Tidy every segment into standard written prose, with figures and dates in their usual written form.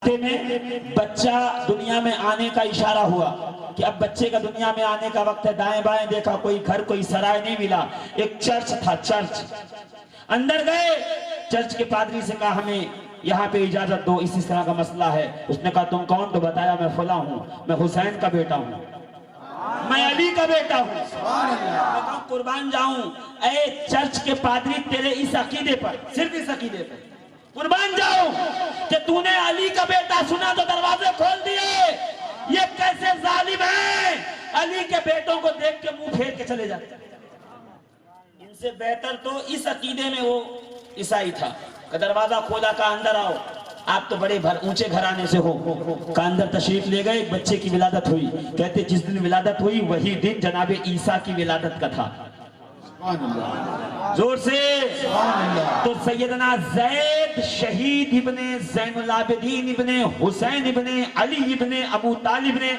میں بچہ دنیا میں آنے کا اشارہ ہوا کہ اب بچے کا دنیا میں آنے کا وقت ہے. دائیں بائیں دیکھا، کوئی گھر کوئی سرائے نہیں ملا. ایک چرچ تھا، چرچ. اندر گئے، چرچ کے پادری سے کہا ہمیں یہاں پہ اجازت دو، اس طرح کا مسئلہ ہے. اس نے کہا تم کون؟ تو بتایا میں فلاں ہوں، میں حسین کا بیٹا ہوں، میں علی کا بیٹا ہوں. میں کہا قربان جاؤں اے چرچ کے پادری تیرے اس عقیدے پر، صرف اس عقیدے پر قربان جاؤں کہ تو نے علی کا بیٹا سنا تو دروازے کھول دیے. یہ کیسے ظالم ہیں؟ علی کے بیٹوں کو دیکھ کے منہ پھیر کے چلے جاتے. ان سے بہتر تو اس عقیدے میں وہ عیسائی تھا کہ دروازہ کھولا، کہا اندر آؤ، آپ تو بڑے اونچے گھرانے سے ہو. کہا اندر تشریف لے گئے. ایک بچے کی ولادت ہوئی. کہتے جس دن ولادت ہوئی وہی دن جناب عیسیٰ کی ولادت کا تھا. زور سے تو سیدنا زید شہید ابن زین العابدین ابن حسین ابن علی ابن ابو طالب نے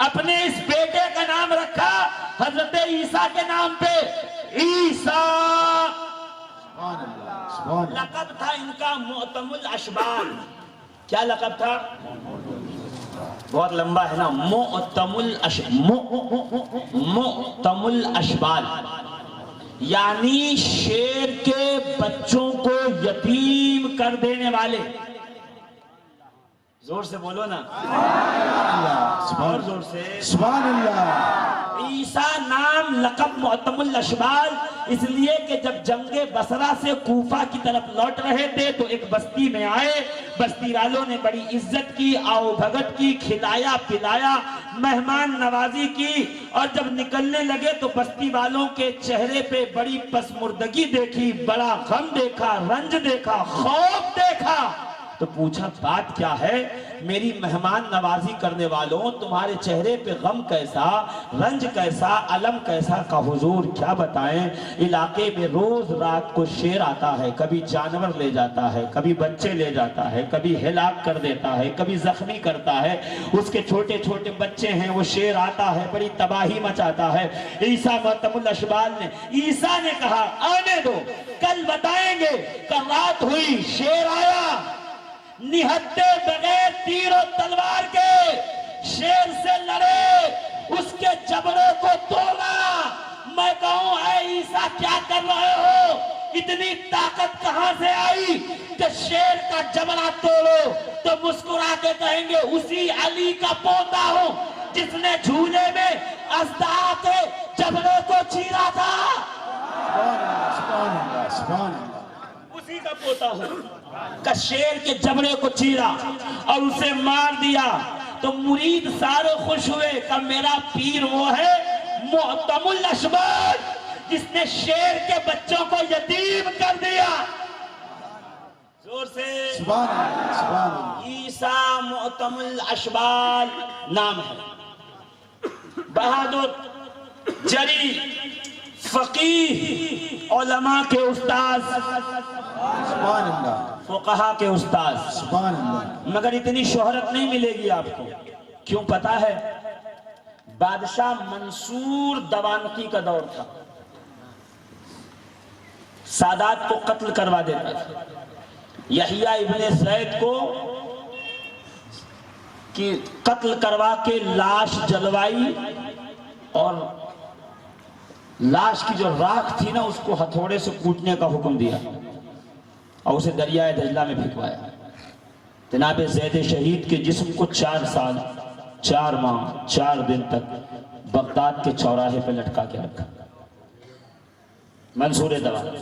اپنے اس بیٹے کا نام رکھا حضرت عیسیٰ کے نام پہ، عیسیٰ. لقب تھا ان کا معتم الاشبال. کیا لقب تھا؟ بہت لمبا ہے نا. معتم الاشبال یعنی شیر کے بچوں کو یتیم کر دینے والے. زور سے بولو نا، اور زور سے سبحان اللہ. عیسیٰ نام لقب معتم الاشبال اس لیے کہ جب جنگ بصرہ سے کوفہ کی طرف لوٹ رہے تھے تو ایک بستی میں آئے. بستی والوں نے بڑی عزت کی، آؤ بھگت کی، کھلایا پلایا، مہمان نوازی کی. اور جب نکلنے لگے تو بستی والوں کے چہرے پہ بڑی پسمردگی دیکھی، بڑا غم دیکھا، رنج دیکھا، خوف دیکھا. تو پوچھا بات کیا ہے؟ میری مہمان نوازی کرنے والوں تمہارے چہرے پہ غم کیسا، رنج کیسا، علم کیسا؟ کا حضور کیا بتائیں، علاقے میں روز رات کو شیر آتا ہے، کبھی جانور لے جاتا ہے، کبھی بچے لے جاتا ہے، کبھی ہلاک کر دیتا ہے، کبھی زخمی کرتا ہے. اس کے چھوٹے چھوٹے بچے ہیں، وہ شیر آتا ہے بڑی تباہی مچاتا ہے. عیسیٰ معتم الاشبال نے، عیسیٰ نے کہا آنے دو، کل بتائیں گے. کل رات ہوئی، شیر آیا، نہتے بغیر تیر و تلوار کے شیر سے لڑے، اس کے جبڑے کو توڑا. میں کہوں اے عیسیٰ کیا کر رہے ہو؟ اتنی طاقت کہاں سے آئی کہ شیر کا جبڑا توڑو؟ تو مسکرا کے کہیں گے اسی علی کا پوتا ہوں جس نے جھولے میں اژدہا کے جبڑے کو چیرا تھا. سبحان اللہ. سبحان اللہ. اسی کا پوتا ہوں کہ شیر کے جبڑے کو چیرا اور اسے مار دیا. تو مرید سارے خوش ہوئے کہ میرا پیر وہ ہے معتم الاشبال جس نے شیر کے بچوں کو یتیم کر دیا. زور سے سبحان اللہ. سبحان اللہ. عیسیٰ معتم الاشبال نام ہے. بہادر، جری، فقیہ، علماء کے استاذ، سبحان اللہ. فقہا کے استاذ. سبحان اللہ. مگر اتنی شہرت نہیں ملے گی آپ کو. کیوں پتا ہے؟ بادشاہ منصور دوانقی کا دور تھا. سادات کو قتل کروا دیتا تھا. یحییٰ ابن زید کو قتل کروا کے لاش جلوائی اور لاش کی جو راکھ تھی نا اس کو ہتھوڑے سے کوٹنے کا حکم دیا اور اسے دریائے دجلہ میں پھینکوایا. جناب زید شہید کے جسم کو 4 سال 4 ماہ 4 دن تک بغداد کے چوراہے پہ لٹکا کے رکھا. منصور دوان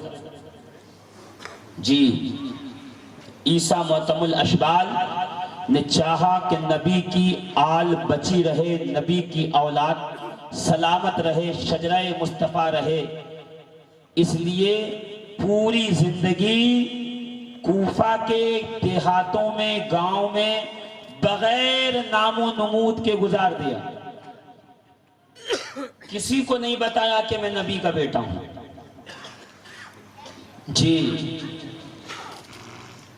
جی. عیسیٰ معتم الاشبال نے چاہا کہ نبی کی آل بچی رہے، نبی کی اولاد سلامت رہے، شجرہ مصطفیٰ رہے. اس لیے پوری زندگی کوفہ کے دیہاتوں میں، گاؤں میں بغیر نام و نمود کے گزار دیا. کسی کو نہیں بتایا کہ میں نبی کا بیٹا ہوں. جی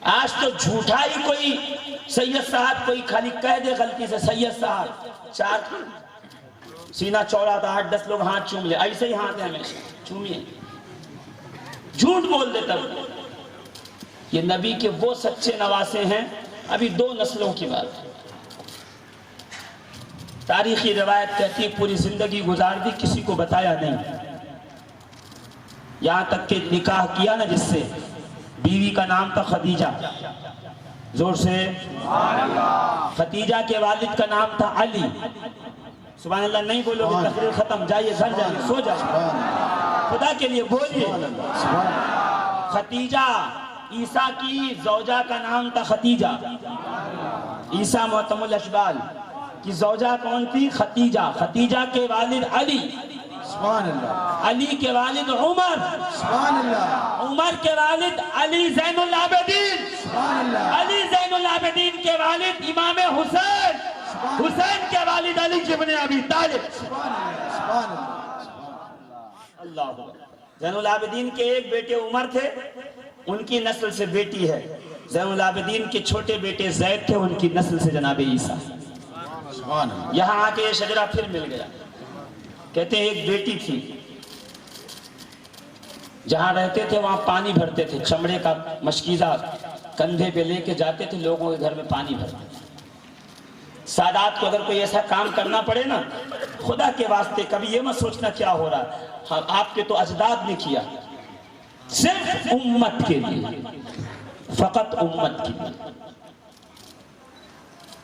آج تو جھوٹا ہی کوئی سید صاحب کوئی خالی کہہ دے غلطی سے سید صاحب، 4 سینہ چوڑا تھا، 8-10 لوگ ہاتھ چوم لے، ایسے ہی ہاتھ ہے ہمیشہ چومیے. جھوٹ بول دیتا ہوں. یہ نبی کے وہ سچے نواسے ہیں ابھی 2 نسلوں کی بات ہے. تاریخی روایت کہتی ہے پوری زندگی گزار دی، کسی کو بتایا نہیں، یہاں تک کہ نکاح کیا نا جس سے، بیوی کا نام تھا خدیجہ. زور سے خدیجہ کے والد کا نام تھا علی. سبحان اللہ نہیں بولو گے تقریر ختم، جائیے گھر جائیے، سو جائیے، خدا کے لیے بولیے. خدیجہ عیسیٰ کی زوجہ کا نام تھا خدیجہ. عیسیٰ معتم الاشبال کی زوجہ کون تھی؟ خدیجہ. خدیجہ کے والد علی، سبحان اللہ، علی کے والد عمر، سبحان اللہ، عمر کے والد علی زین العابدین، سبحان اللہ، علی زین العابدین کے والد امام حسین، حسین کے والد علی ابن ابی طالب. سبحان اللہ، سبحان اللہ. اللہ اکبر. زین العابدین کے ایک بیٹے عمر تھے، ان کی نسل سے بیٹی ہے. زین العابدین کے چھوٹے بیٹے زید تھے، ان کی نسل سے جناب عیسیٰ. سبحان اللہ. یہاں آ کے یہ شجرہ پھر مل گیا. کہتے ہیں ایک بیٹی تھی، جہاں رہتے تھے وہاں پانی بھرتے تھے، چمڑے کا مشکیزہ کندھے پہ لے کے جاتے تھے، لوگوں کے گھر میں پانی بھرتے تھے. سادات کو اگر کوئی ایسا کام کرنا پڑے نا، خدا کے واسطے کبھی یہ مت سوچنا کیا ہو رہا، آپ کے تو اجداد نے کیا، صرف امت کے لیے، فقط امت کے لیے.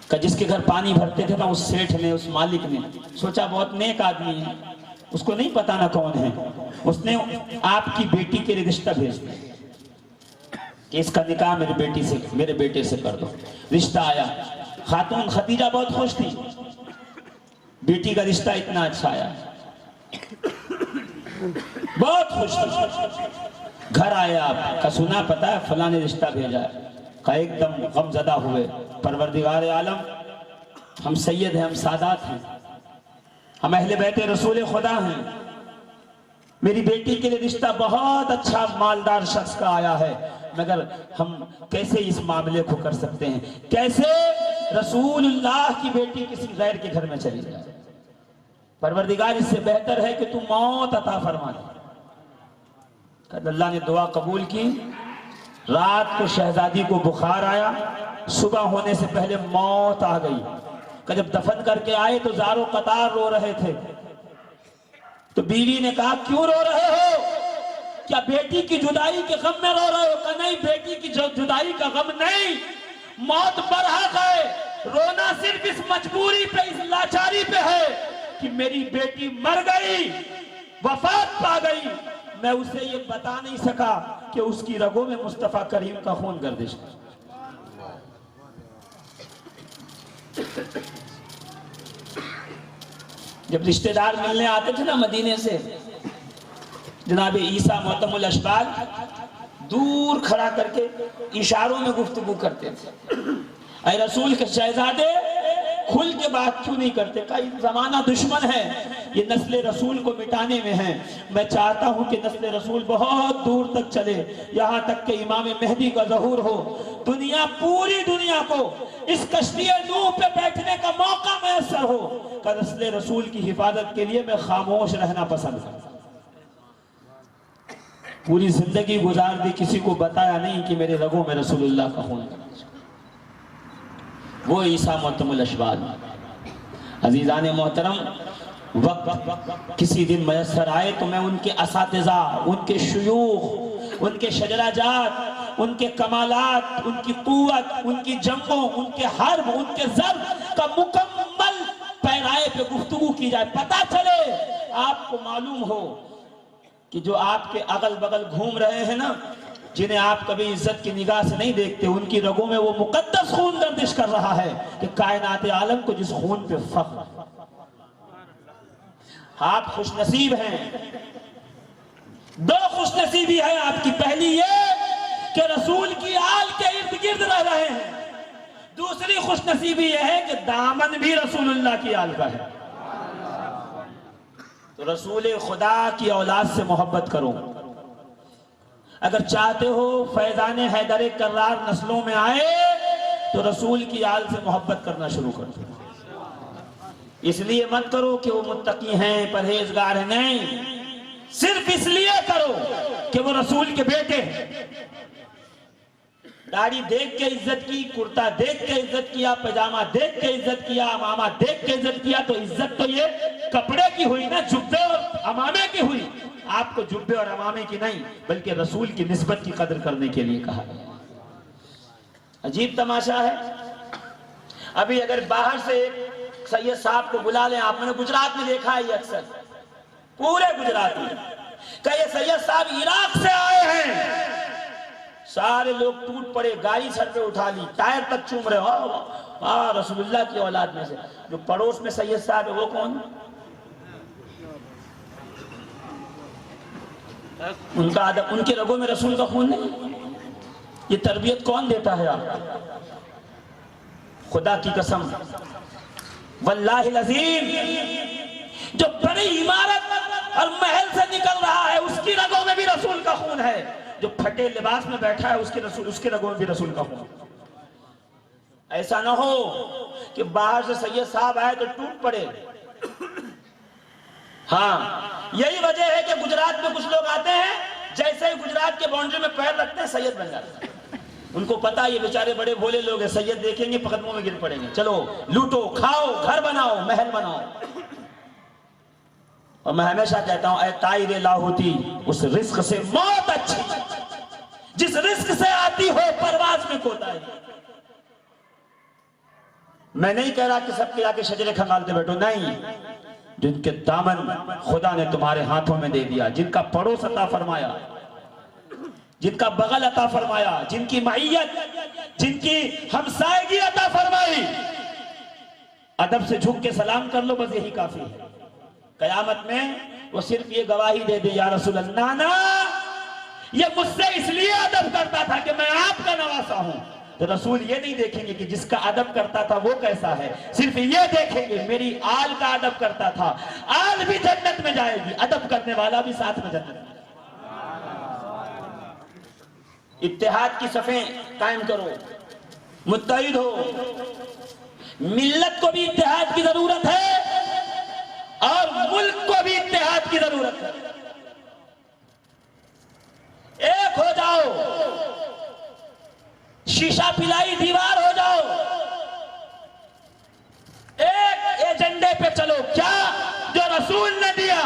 کہ جس کے گھر پانی بھرتے تھے نا، اس سیٹھ نے، اس مالک نے سوچا بہت نیک آدمی ہے، اس کو نہیں پتا نا کون ہے، اس نے آپ کی بیٹی کے لیے رشتہ بھیج دیا کہ اس کا نکاح میرے بیٹے سے کر دو. رشتہ آیا. خاتون خدیجہ بہت خوش تھی، بیٹی کا رشتہ اتنا اچھا آیا، بہت خوش تھی. گھر آیا، آپ کا سنا پتا ہے فلاں نے رشتہ بھیجا ہے. ایک دم غم زدہ ہوئے. پروردگار عالم، ہم سید ہیں، ہم سادات ہیں، ہم اہل بیت رسول خدا ہیں، میری بیٹی کے لیے رشتہ بہت اچھا مالدار شخص کا آیا ہے، مگر ہم کیسے اس معاملے کو کر سکتے ہیں؟ کیسے رسول اللہ کی بیٹی کسی غیر کے گھر میں چلی جائے؟ پروردگار اس سے بہتر ہے کہ تم موت عطا فرما دے. اللہ نے دعا قبول کی. رات کو شہزادی کو بخار آیا، صبح ہونے سے پہلے موت آ گئی. کہ جب دفن کر کے آئے تو زار و قطار رو رہے تھے. تو بیوی نے کہا کیوں رو رہے ہو؟ کیا بیٹی کی جدائی کے غم میں رو رہے ہو؟ کہ نہیں، بیٹی کی جدائی کا غم نہیں، موت برحق ہے. رونا صرف اس مجبوری پہ، اس لاچاری پہ ہے کہ میری بیٹی مر گئی، وفات پا گئی، میں اسے یہ بتا نہیں سکا کہ اس کی رگوں میں مصطفیٰ کریم کا خون گردش ہے. جب رشتہ دار ملنے آتے تھے نا مدینے سے، جناب عیسیٰ معتم الاشبال دور کھڑا کر کے اشاروں میں گفتگو کرتے تھے. اے رسول کے شہزادے، کھل کے بات کیوں نہیں کرتے؟ کہ زمانہ دشمن ہے، یہ نسل رسول کو مٹانے میں ہے. میں چاہتا ہوں کہ نسل رسول بہت دور تک چلے، یہاں تک کہ امام مہدی کا ظہور ہو، پوری دنیا کو اس کشتی نوح پہ بیٹھنے کا موقع میسر ہو. کہ نسل رسول کی حفاظت کے لیے میں خاموش رہنا پسند کرتا. پوری زندگی گزار دی، کسی کو بتایا نہیں کہ میرے رگوں میں رسول اللہ کا خون ہے. وہ عیسیٰ معتم الاشبال. عزیزان محترم، وقت کسی دن میسر آئے تو میں ان کے اساتذہ، ان کے شیوخ، ان کے شجرہ جات، ان کے کمالات، ان کی قوت، ان کی جنگوں، ان کے حرب، ان کے ضرب کا مکمل پیرائے پہ گفتگو کی جائے. پتہ چلے، آپ کو معلوم ہو کہ جو آپ کے اغل بغل گھوم رہے ہیں نا، جنہیں آپ کبھی عزت کی نگاہ سے نہیں دیکھتے، ان کی رگوں میں وہ مقدس خون گردش کر رہا ہے کہ کائنات عالم کو جس خون پہ فخر. آپ خوش نصیب ہیں. 2 خوش نصیبی ہے آپ کی. پہلی یہ کہ رسول کی آل کے ارد گرد رہ رہے ہیں. دوسری خوش نصیبی یہ ہے کہ دامن بھی رسول اللہ کی آل کا ہے. تو رسول خدا کی اولاد سے محبت کرو. اگر چاہتے ہو فیضان حیدر کرار نسلوں میں آئے تو رسول کی آل سے محبت کرنا شروع کر دو. اس لیے مت کرو کہ وہ متقی ہیں، پرہیزگار ہیں، نہیں، صرف اس لیے کرو کہ وہ رسول کے بیٹے ہیں. داڑھی دیکھ کے عزت کی، کرتا دیکھ کے عزت کیا، پاجامہ دیکھ کے عزت کیا، امامہ دیکھ کے عزت کیا، تو عزت تو یہ کپڑے کی ہوئی نا، جبے اور امامے کی ہوئی. آپ کو جبے اور امامے کی نہیں بلکہ رسول کی نسبت کی قدر کرنے کے لیے کہا. عجیب تماشا ہے. ابھی اگر باہر سے ایک سید صاحب کو بلا لیں آپ، میں نے گجرات میں دیکھا ہے یہ اکثر، پورے گجرات میں کہ یہ سید صاحب عراق سے آئے ہیں، سارے لوگ ٹوٹ پڑے، گاڑی سر پہ اٹھا لی، ٹائر تک چوم رہے ہو، رسول اللہ کی اولاد میں سے. جو پڑوس میں سید صاحب ہے وہ کون؟ ان کا ادب، ان کے رگوں میں رسول کا خون نہیں. یہ تربیت کون دیتا ہے آپ؟ خدا کی قسم واللہ العظیم، جو بڑی عمارت اور محل سے نکل رہا ہے اس کی رگوں میں بھی رسول کا خون ہے. جو پھٹے لباس میں بیٹھا ہے اس کے رگوں میں بھی رسول کا خون. ایسا نہ ہو کہ باہر سے سید صاحب آئے تو ٹوٹ پڑے. ہاں یہی وجہ ہے کہ گجرات میں کچھ لوگ آتے ہیں، جیسے ہی گجرات کے باؤنڈری میں پیر رکھتے ہیں سید بن جاتے ہیں. ان کو پتا یہ بیچارے بڑے بھولے لوگ ہیں، سید دیکھیں گے قدموں میں گر پڑیں گے، چلو لوٹو کھاؤ، گھر بناؤ، محل بناؤ. اور میں ہمیشہ کہتا ہوں اے طائر لاہوتی، اس رزق سے موت اچھی جس رزق سے آتی ہو پرواز میں کوتاہی. میں نہیں کہہ رہا کہ سب کے آگے شجرے کھنگالتے بیٹھو، نہیں. جن کے دامن خدا نے تمہارے ہاتھوں میں دے دیا، جن کا پڑوس عطا فرمایا، جن کا بغل عطا فرمایا، جن کی معیت، جن کی ہمسائیگی عطا فرمائی، ادب سے جھک کے سلام کر لو، بس یہی کافی ہے. قیامت میں وہ صرف یہ گواہی دے دے یا رسول اللہ، نا یہ مجھ سے اس لیے ادب کرتا تھا کہ میں آپ کا نواسا ہوں. تو رسول یہ نہیں دیکھیں گے کہ جس کا ادب کرتا تھا وہ کیسا ہے، صرف یہ دیکھیں گے میری آل کا ادب کرتا تھا، آل بھی جنت میں جائے گی، ادب کرنے والا بھی ساتھ میں جنت میں. اتحاد کی صفیں قائم کرو، متحد ہو. ملت کو بھی اتحاد کی ضرورت ہے اور ملک کو بھی اتحاد کی ضرورت ہے. ایک ہو جاؤ، شیشہ پلائی دیوار ہو جاؤ، ایک ایجنڈے پہ چلو. کیا؟ جو رسول نے دیا.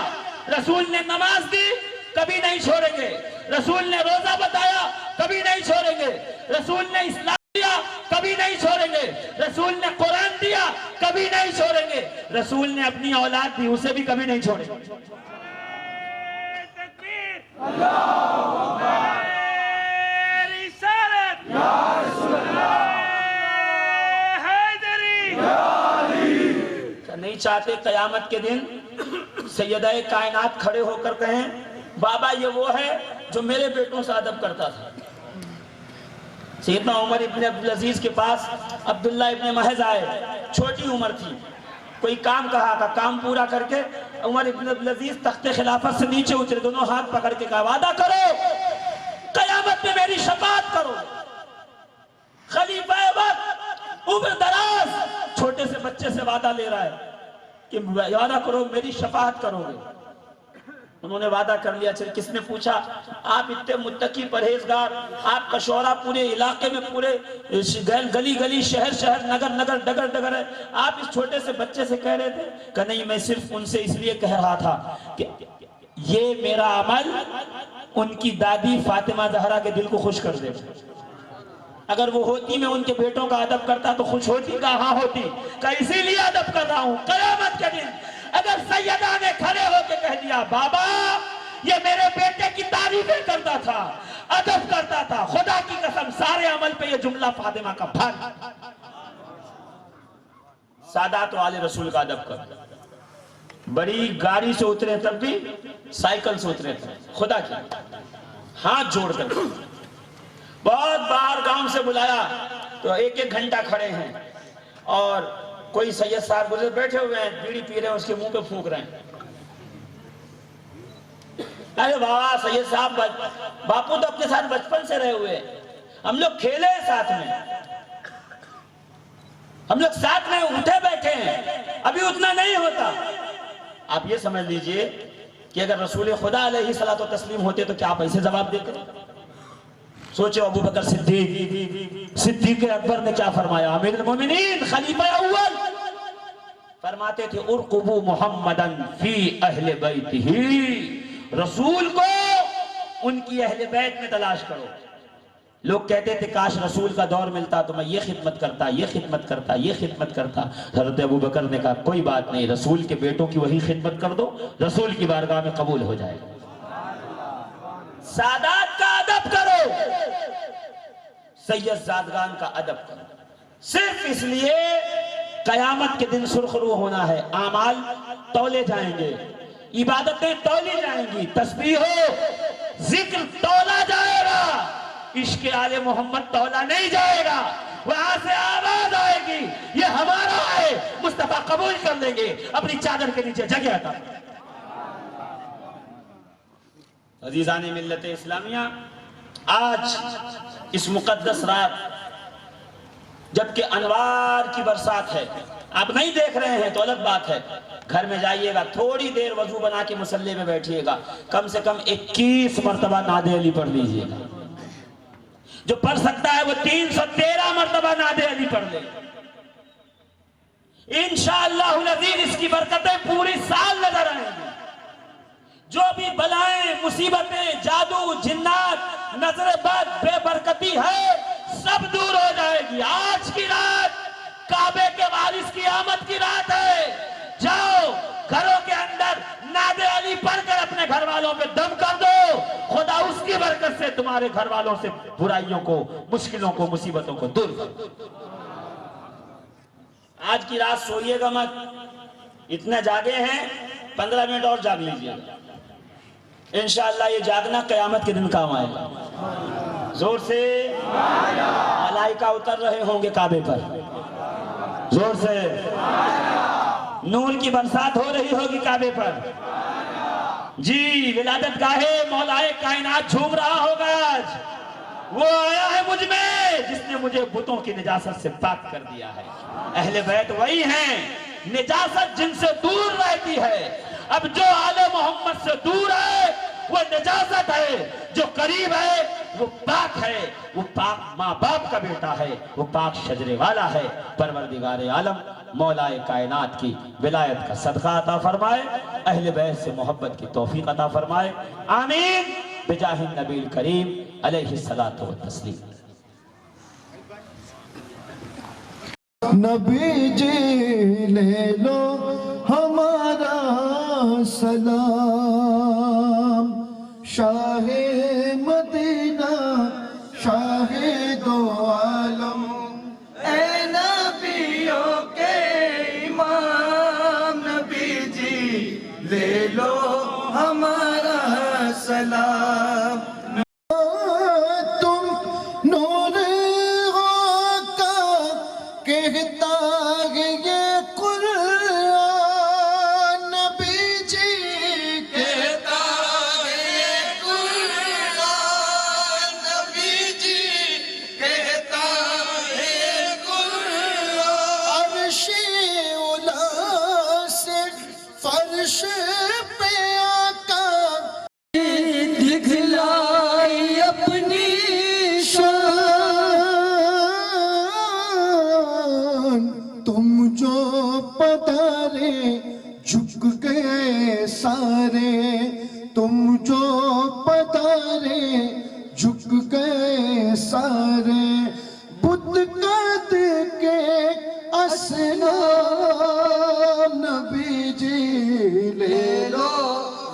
رسول نے نماز دی، کبھی نہیں چھوڑیں گے. رسول نے روزہ بتایا، کبھی نہیں چھوڑیں گے. رسول نے اسلام دیا، کبھی نہیں چھوڑیں گے. رسول نے قرآن دیا، کبھی نہیں چھوڑیں گے. رسول نے اپنی اولاد دی، اسے بھی کبھی نہیں چھوڑیں گے. نہیں چاہتے قیامت کے دن سیدہ کائنات کھڑے ہو کر کہیں بابا یہ وہ ہے جو میرے بیٹوں سے ادب کرتا تھا. سیدنا عمر ابن عبدالعزیز کے پاس عبداللہ ابن محض آئے، چھوٹی عمر تھی، کوئی کام کہا تھا، کام پورا کر کے عمر ابن عبدالعزیز تخت خلافت سے نیچے اترے، دونوں ہاتھ پکڑ کے کہا وعدہ کرو قیامت میں میری شفاعت کرو. خلیفہ وقت عمر دراز چھوٹے سے بچے سے وعدہ لے رہا ہے کہ وعدہ کرو میری شفاعت کرو گے. انہوں نے وعدہ کر لیا. چل کس نے پوچھا؟ آپ اتنے متقی پرہیزگار، آپ کا شورا پورے علاقے میں، پورے گلی گلی، شہر شہر، نگر نگر، ڈگر ڈگر ہے، آپ اس چھوٹے سے بچے سے کہہ رہے تھے کہ نہیں میں صرف ان سے اس لیے کہہ رہا تھا کہ یہ میرا عمل ان کی دادی فاطمہ زہرا کے دل کو خوش کر دے. اگر وہ ہوتی میں ان کے بیٹوں کا ادب کرتا تو خوش ہوتی؟ کہاں ہوتی. کہ اسی لیے ادب کر رہا ہوں. قیامت کے دن اگر سیدہ نے کھڑے ہو کے کہہ دیا بابا یہ میرے بیٹے کی تعریفیں کرتا تھا، ادب کرتا تھا، خدا کی قسم سارے عمل پہ یہ جملہ فاطمہ کا بھاری. سادات و آل رسول کا ادب کر. بڑی گاڑی سے اترے تب بھی سائیکل سے اترے تھے، خدا کی ہاتھ جوڑ کر. بہت باہر گاؤں سے بلایا تو ایک ایک گھنٹہ کھڑے ہیں اور کوئی سید صاحب گزر بیٹھے ہوئے ہیں، بیڑی پی رہے ہیں، اس کے منہ پہ پھونک رہے ہیں. ارے بابا سید صاحب باپو تو اپنے ساتھ بچپن سے رہے ہوئے، ہم لوگ کھیلے ہیں ساتھ میں، ہم لوگ ساتھ میں اٹھے بیٹھے ہیں، ابھی اتنا نہیں ہوتا. آپ یہ سمجھ لیجئے کہ اگر رسول خدا علیہ الصلوۃ والتسلیم ہوتے تو کیا آپ ایسے جواب دیتے؟ سوچو ابو بکر صدیق اکبر نے کیا فرمایا، امیر المومنین خلیفہ اول فرماتے تھے ارقبوا محمدن فی اہل بیتہ، رسول کو ان کی اہل بیت میں تلاش کرو۔ لوگ کہتے تھے کاش رسول کا دور ملتا تو میں یہ خدمت کرتا، یہ خدمت کرتا، یہ خدمت کرتا۔ حضرت ابو بکر نے کہا کوئی بات نہیں، رسول کے بیٹوں کی وہی خدمت کر دو، رسول کی بارگاہ میں قبول ہو جائے گا۔ سادات کا ادب کرو، سید زادگان کا ادب کرو، صرف اس لیے قیامت کے دن سرخرو ہونا ہے، اعمال تولے جائیں گے، عبادتیں تولی جائیں گی، تسبیح ہو ذکر تولا جائے گا، عشق آل محمد تولا نہیں جائے گا، وہاں سے آواز آئے گی یہ ہمارا ہے، مصطفیٰ قبول کر لیں گے، اپنی چادر کے نیچے جگہ عطا۔ عزیزان ملت اسلامیہ، آج اس مقدس رات جبکہ انوار کی برسات ہے، آپ نہیں دیکھ رہے ہیں تو الگ بات ہے، گھر میں جائیے گا تھوڑی دیر وضو بنا کے مصلی میں بیٹھیے گا، کم سے کم 21 مرتبہ نعت علی پڑھ لیجئے گا، جو پڑھ سکتا ہے وہ 313 مرتبہ نعت علی پڑھ لے، انشاءاللہ العزیز اس کی برکتیں پوری سال نظر آئیں گی، جو بھی بلائیں مصیبتیں جادو جنات نظر بد بے برکتی ہے سب دور ہو جائے گی۔ آج کی رات کعبے کے وارث کی آمد کی رات ہے، جاؤ گھروں کے اندر نعت علی پڑھ کر اپنے گھر والوں پہ دم کر دو، خدا اس کی برکت سے تمہارے گھر والوں سے برائیوں کو مشکلوں کو مصیبتوں کو دور کر۔ آج کی رات سوئیے گا مت، اتنے جاگے ہیں 15 منٹ اور جاگ لیجئے، انشاءاللہ یہ جاگنا قیامت کے دن کام آئے گا۔ زور سے ملائکہ اتر رہے ہوں گے کعبے پر، زور سے نور کی برسات ہو رہی ہوگی کعبے پر، جی ولادت گاہے مولا کائنات جھوم رہا ہوگا آج، وہ آیا ہے مجھ میں جس نے مجھے بتوں کی نجاست سے پاک کر دیا ہے۔ اہل بیت وہی ہیں، نجاست جن سے دور رہتی ہے، اب جو آل محمد سے دور ہے وہ نجاست ہے، جو قریب ہے وہ پاک ہے، وہ پاک ماں باپ کا بیٹا ہے، وہ پاک شجرے والا ہے۔ پروردگار عالم مولا کائنات کی ولایت کا صدقہ عطا فرمائے، اہل بیت سے محبت کی توفیق عطا فرمائے، آمین بجاہ النبی الکریم علیہ الصلاۃ والتسلیم۔ نبی جی لے لو ہمارا سلام، شاہ مدینہ شاہ دو عالم، اے نبیوں کے امام، نبی جی لے لو ہمارا سلام۔ تم نور کہتا ہے یہ قرآن، نبی جی کہتا ہے یہ قرآن، نبی جی کہتا ہے یہ قرآن، عرش اولا سے فرش پہ آقا دکھلائی اپنی تم جو پدارے جھک گئے سارے، تم جو پدارے جھک گئے سارے، بت قد کے اصنام، نبی جی لے لو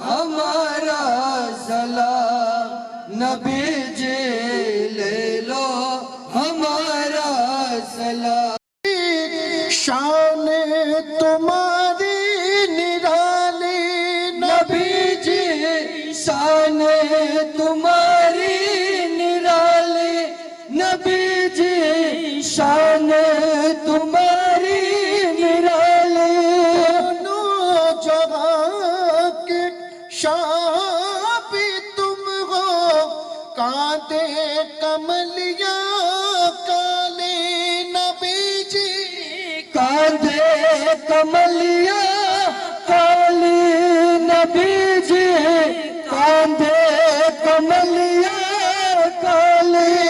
ہمارا سلام، نبی جی لے لو ہمارا سلام۔ شان تمہاری نرالی، نبی جی شان تمہاری نرالی، نبی جی شان تمہاری نرالی، دونوں جہاں کے شاہ بھی تم ہو، کانٹے کملیاں کالی، نبی جی کاندھے کملیاں کالی، نبی جی کاندھے کملیاں کالی۔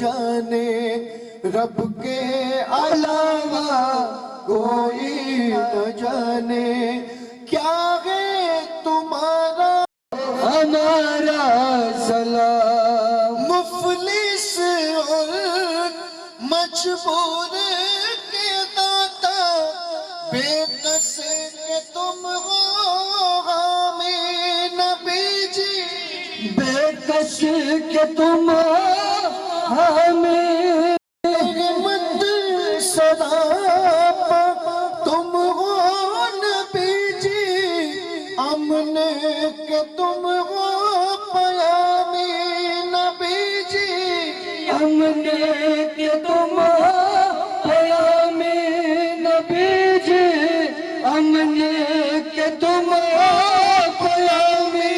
جانے رب کے علاوہ کوئی نہ جانے کیا ہے تمہارا ہمارا سلام مفلس اور مجبور کے داتا بے کس کے تم ہو ہمیں نبی جی بے کس کے تم ہمیں مت صدا تم ہو نبی جی امن کے تم ہو پیامی نبی جی امن کے تم پیامی نبی جی امن کے تم پیامی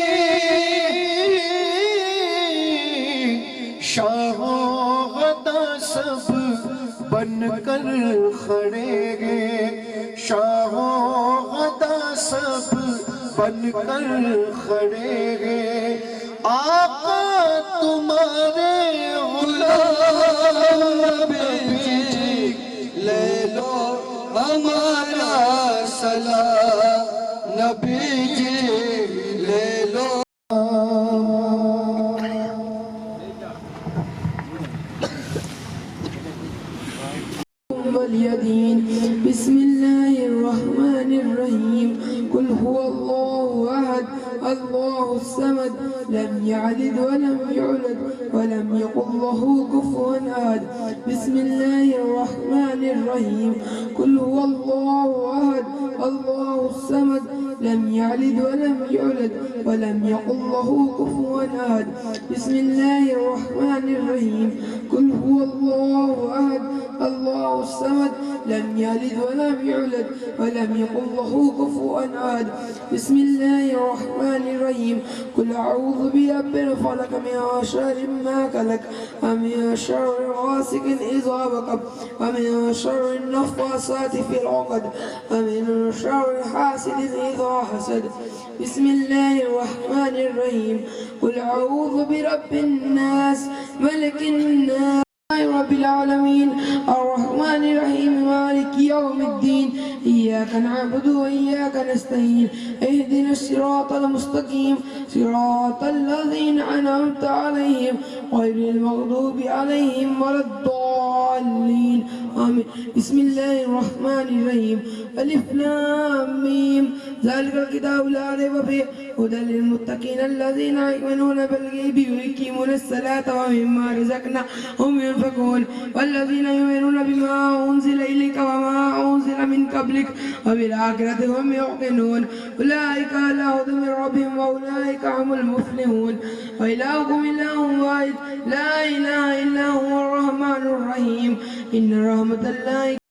شاہوں غدا سب بن کر کھڑے گے شاہوں غدا سب بن کر کھڑے گے آقا تمہارے غلام نبی جی لے لو ہمارا سلام نبی جی لے لو واليدين بسم الله الرحمن الرحيم قل هو الله أحد الله الصمد لم يلد ولم يولد ولم يكن له كفوا أحد بسم الله الرحمن الرحيم قل هو الله أحد الله الصمد لم يلد ولم يولد ولم يكن له كفوا أحد بسم الله الرحمن الرحيم قل هو الله أحد الله الصمد لم يلد ولم يولد ولم يكن له كفوا أحد بسم الله الرحمن الرحيم قل أعوذ برب الفلق من شر ما خلق ومن شر غاسق إذا وقب ومن شر النفاثات في العقد ومن شر حاسد إذا حسد بسم الله الرحمن الرحيم قل أعوذ برب الناس ملك الناس رب العالمين الرحمن الرحيم مالك يوم الدين إياك نعبد وإياك نستعين اهدنا الصراط المستقيم صراط الذين أنعمت عليهم غير المغضوب عليهم ولا الضالين آمين بسم الله الرحمن الرحيم ألف لام ميم ذلك الكتاب لا ريب فيه هدى للمتقين الذين يؤمنون بالغيب ويقيمون الصلاة ومما رزقناهم ينفقون والذين يؤمنون بما أنزل إليك وما أنزل من قبلك وبالآخرة هم يوقنون أولئك على هدى من ربهم وأولئك هم المفلحون وإلهكم إله واحد لا إله إلا هو الرحمن الرحيم إن رحمة الله